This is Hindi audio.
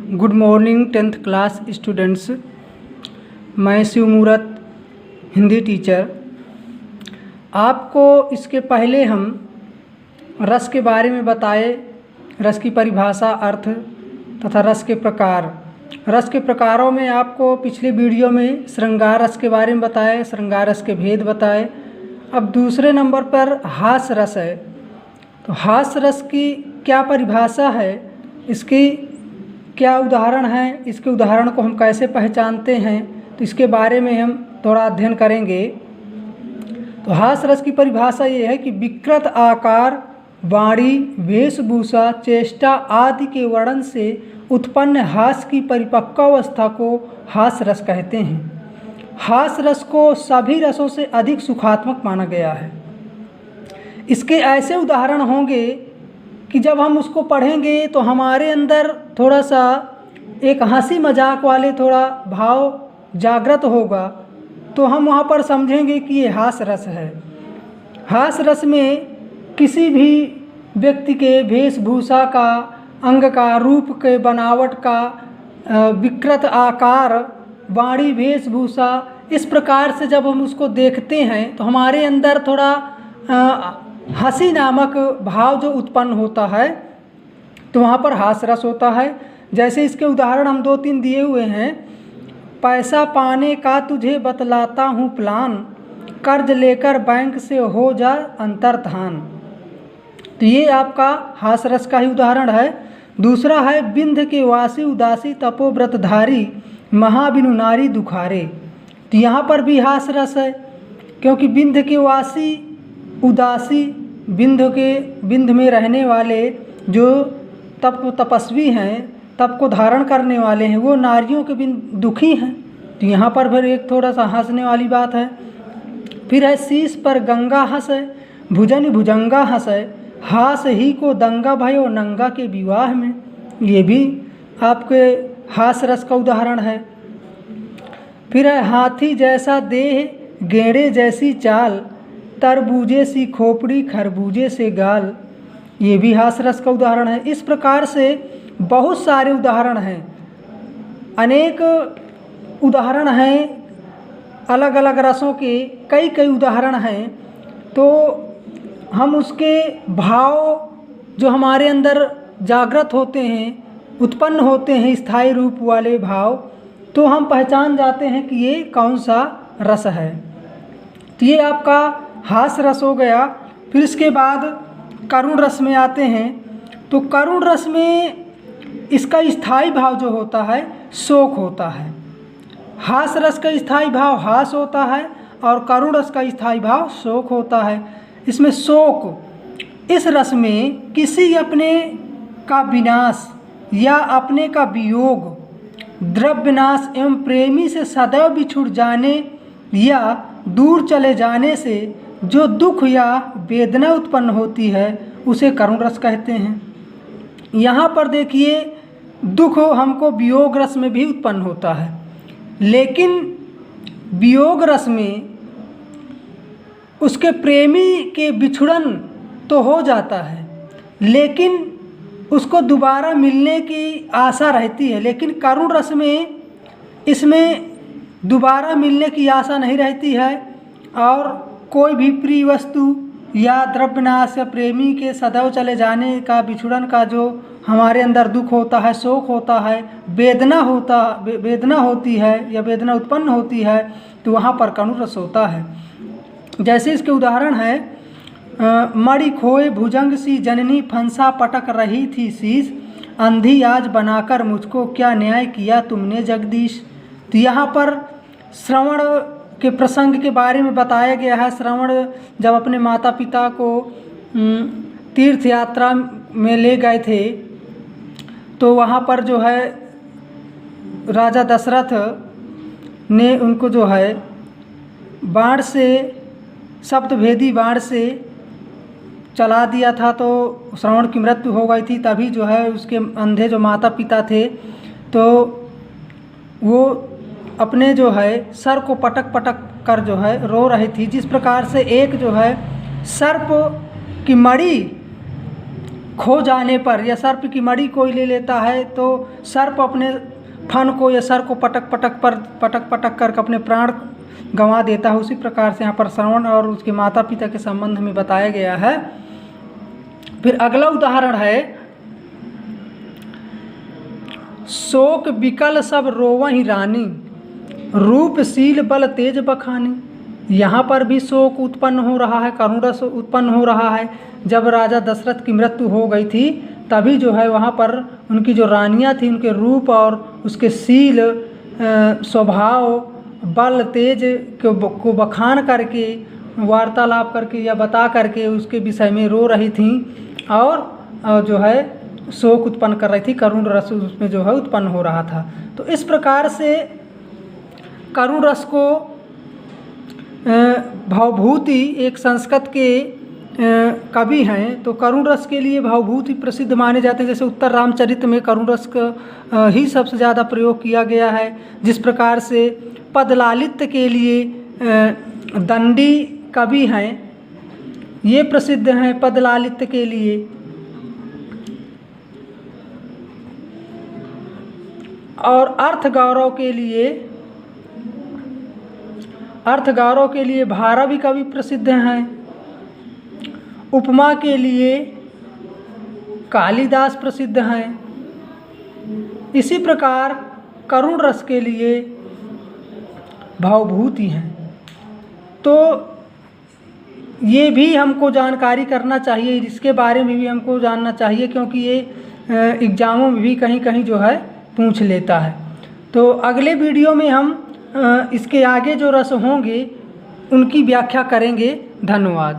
Good morning 10th class students. मैं शिव मूरत हिंदी टीचर। आपको इसके पहले हम रस के बारे में बताए, रस की परिभाषा, अर्थ तथा रस के प्रकार। रस के प्रकारों में आपको पिछले वीडियो में श्रृंगार रस के बारे में बताए, श्रृंगार रस के भेद बताए। अब दूसरे नंबर पर हास रस है। तो हास रस की क्या परिभाषा है, इसकी क्या उदाहरण है, इसके उदाहरण को हम कैसे पहचानते हैं, तो इसके बारे में हम थोड़ा अध्ययन करेंगे। तो हास रस की परिभाषा ये है कि विकृत आकार, वाणी, वेशभूषा, चेष्टा आदि के वर्णन से उत्पन्न हास की परिपक्व अवस्था को हास रस कहते हैं। हास रस को सभी रसों से अधिक सुखात्मक माना गया है। इसके ऐसे उदाहरण होंगे कि जब हम उसको पढ़ेंगे तो हमारे अंदर थोड़ा सा एक हंसी मजाक वाले थोड़ा भाव जागृत होगा, तो हम वहाँ पर समझेंगे कि ये हास रस है। हास रस में किसी भी व्यक्ति के वेशभूषा का, अंग का, रूप के बनावट का, विकृत आकार, वाणी, वेशभूषा, इस प्रकार से जब हम उसको देखते हैं तो हमारे अंदर थोड़ा हंसी नामक भाव जो उत्पन्न होता है, तो वहाँ पर हास रस होता है। जैसे इसके उदाहरण हम 2-3 दिए हुए हैं। पैसा पाने का तुझे बतलाता हूँ प्लान, कर्ज लेकर बैंक से हो जा अंतर्धान। तो ये आपका हास रस का ही उदाहरण है। दूसरा है बिंध के वासी उदासी तपोव्रतधारी, महाबिनु नारी दुखारे। तो यहाँ पर भी हास रस है, क्योंकि बिंध के वासी उदासी, बिंध में रहने वाले जो तपस्वी हैं, तप को धारण करने वाले हैं, वो नारियों के बिन दुखी हैं। तो यहाँ पर फिर एक थोड़ा सा हंसने वाली बात है। फिर है शीश पर गंगा हंस, भुजन भुजंगा हंस, हास ही को दंगा भयो नंगा के विवाह में। ये भी आपके हास रस का उदाहरण है। फिर है हाथी जैसा देह, गेंडे जैसी चाल, तरबूजे सी खोपड़ी, खरबूजे से गाल। ये भी हास रस का उदाहरण है। इस प्रकार से बहुत सारे उदाहरण हैं, अनेक उदाहरण हैं, अलग अलग रसों के कई उदाहरण हैं। तो हम उसके भाव जो हमारे अंदर जागृत होते हैं, उत्पन्न होते हैं, स्थायी रूप वाले भाव, तो हम पहचान जाते हैं कि ये कौन सा रस है। तो ये आपका हास रस हो गया। फिर इसके बाद करुण रस में आते हैं। तो करुण रस में इसका स्थायी भाव जो होता है शोक होता है। हास रस का स्थायी भाव हास होता है और करुण रस का स्थायी भाव शोक होता है। इसमें शोक, इस रस में किसी अपने का विनाश या अपने का वियोग, द्रव्य नाश एवं प्रेमी से सदैव बिछुड़ जाने या दूर चले जाने से जो दुख या वेदना उत्पन्न होती है, उसे करुण रस कहते हैं। यहाँ पर देखिए, दुख हमको वियोग रस में भी उत्पन्न होता है, लेकिन वियोग रस में उसके प्रेमी के बिछुड़न तो हो जाता है, लेकिन उसको दोबारा मिलने की आशा रहती है। लेकिन करुण रस में इसमें दोबारा मिलने की आशा नहीं रहती है, और कोई भी प्रिय वस्तु या द्रव्यनाश या प्रेमी के सदैव चले जाने का, बिछुड़न का जो हमारे अंदर दुख होता है, शोक होता है, वेदना होती है या वेदना उत्पन्न होती है, तो वहाँ पर करुण रस होता है। जैसे इसके उदाहरण है, मणि खोए भुजंग सी जननी, फंसा पटक रही थी शीश, अंधी आज बनाकर मुझको क्या न्याय किया तुमने जगदीश। तो यहाँ पर श्रवण के प्रसंग के बारे में बताया गया है। श्रवण जब अपने माता पिता को तीर्थ यात्रा में ले गए थे, तो वहाँ पर जो है राजा दशरथ ने उनको जो है बाण से, शब्दभेदी बाण से चला दिया था, तो श्रवण की मृत्यु हो गई थी। तभी जो है उसके अंधे जो माता पिता थे, तो वो अपने जो है सर को पटक पटक कर जो है रो रही थी। जिस प्रकार से एक जो है सर्प की मणि खो जाने पर या सर्प की मणि कोई ले लेता है तो सर्प अपने फन को या सर को पटक पटक कर अपने प्राण गंवा देता है। उसी प्रकार से यहाँ पर श्रवण और उसके माता पिता के संबंध में बताया गया है। फिर अगला उदाहरण है, शोक विकल सब रोवहि रानी, रूपशील बल तेज बखानी। यहाँ पर भी शोक उत्पन्न हो रहा है, करुण रस उत्पन्न हो रहा है। जब राजा दशरथ की मृत्यु हो गई थी तभी जो है वहाँ पर उनकी जो रानियाँ थी उनके रूप और उसके शील, स्वभाव, बल, तेज को बखान करके, वार्तालाप करके या बता करके उसके विषय में रो रही थी और जो है शोक उत्पन्न कर रही थी, करुण रस उसमें जो है उत्पन्न हो रहा था। तो इस प्रकार से करुण रस को भावभूति, एक संस्कृत के कवि हैं तो करुण रस के लिए भावभूति प्रसिद्ध माने जाते हैं। जैसे उत्तर रामचरित में करुण रस का ही सबसे ज़्यादा प्रयोग किया गया है। जिस प्रकार से पदलालित्य के लिए दंडी कवि हैं, ये प्रसिद्ध हैं पदलालित्य के लिए। और अर्थ गौरव के लिए भारवी कवि प्रसिद्ध हैं। उपमा के लिए कालिदास प्रसिद्ध हैं। इसी प्रकार करुण रस के लिए भावभूति हैं। तो ये भी हमको जानकारी करना चाहिए, इसके बारे में भी हमको जानना चाहिए, क्योंकि ये एग्ज़ामों में भी कहीं कहीं जो है पूछ लेता है। तो अगले वीडियो में हम इसके आगे जो रस होंगे उनकी व्याख्या करेंगे। धन्यवाद।